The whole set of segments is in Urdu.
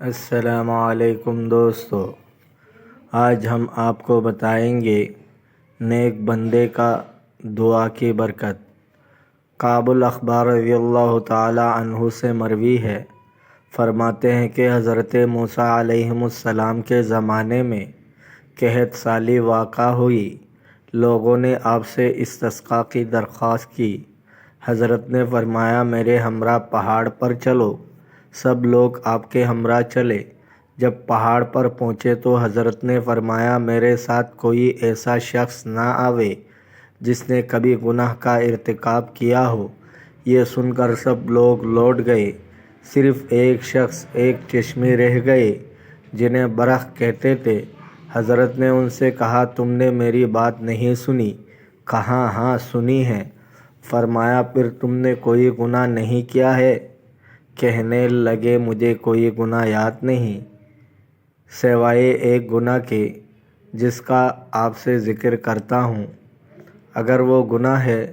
السلام علیکم دوستو، آج ہم آپ کو بتائیں گے نیک بندے کا دعا کی برکت۔ کعب الاحبار رضی اللہ تعالی عنہ سے مروی ہے، فرماتے ہیں کہ حضرت موسیٰ علیہ السلام کے زمانے میں قحط سالی واقع ہوئی۔ لوگوں نے آپ سے استسقاء کی درخواست کی۔ حضرت نے فرمایا میرے ہمراہ پہاڑ پر چلو۔ سب لوگ آپ کے ہمراہ چلے۔ جب پہاڑ پر پہنچے تو حضرت نے فرمایا میرے ساتھ کوئی ایسا شخص نہ آوے جس نے کبھی گناہ کا ارتکاب کیا ہو۔ یہ سن کر سب لوگ لوٹ گئے، صرف ایک شخص، ایک چشمی رہ گئے جنہیں برق کہتے تھے۔ حضرت نے ان سے کہا تم نے میری بات نہیں سنی؟ کہا ہاں سنی ہے۔ فرمایا پھر تم نے کوئی گناہ نہیں کیا ہے؟ کہنے لگے مجھے کوئی گناہ یاد نہیں سوائے ایک گناہ کے جس کا آپ سے ذکر کرتا ہوں۔ اگر وہ گناہ ہے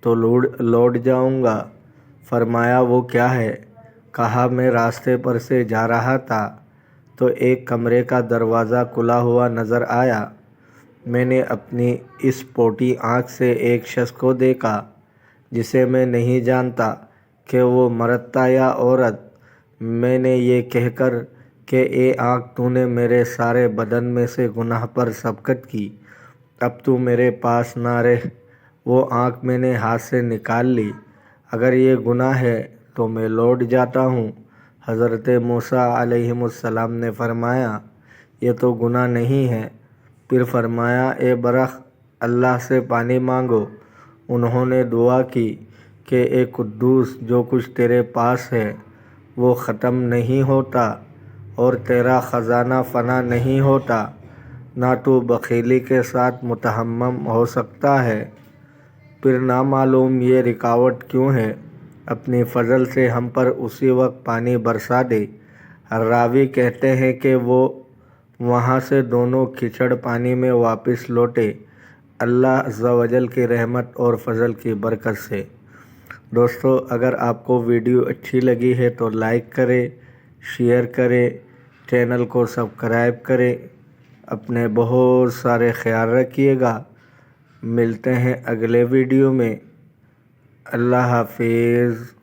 تو لوٹ جاؤں گا۔ فرمایا وہ کیا ہے؟ کہا میں راستے پر سے جا رہا تھا تو ایک کمرے کا دروازہ کھلا ہوا نظر آیا۔ میں نے اپنی اس پوٹی آنکھ سے ایک شخص کو دیکھا جسے میں نہیں جانتا کہ وہ مرد تھا یا عورت۔ میں نے یہ کہہ کر کہ اے آنکھ تو نے میرے سارے بدن میں سے گناہ پر سبقت کی، اب تو میرے پاس نہ رہ۔ وہ آنکھ میں نے ہاتھ سے نکال لی۔ اگر یہ گناہ ہے تو میں لوٹ جاتا ہوں۔ حضرت موسیٰ علیہ السلام نے فرمایا یہ تو گناہ نہیں ہے۔ پھر فرمایا اے برق اللہ سے پانی مانگو۔ انہوں نے دعا کی کہ اے قدوس جو کچھ تیرے پاس ہے وہ ختم نہیں ہوتا اور تیرا خزانہ فنا نہیں ہوتا، نہ تو بخیلی کے ساتھ متحمم ہو سکتا ہے، پھر نامعلوم یہ رکاوٹ کیوں ہے؟ اپنی فضل سے ہم پر اسی وقت پانی برسا دے۔ راوی کہتے ہیں کہ وہ وہاں سے دونوں کیچڑ پانی میں واپس لوٹے، اللہ عز و جل کی رحمت اور فضل کی برکت سے۔ دوستو اگر آپ کو ویڈیو اچھی لگی ہے تو لائک کریں، شیئر کریں، چینل کو سبسکرائب کریں۔ اپنے بہت سارے خیال رکھیے گا۔ ملتے ہیں اگلے ویڈیو میں۔ اللہ حافظ۔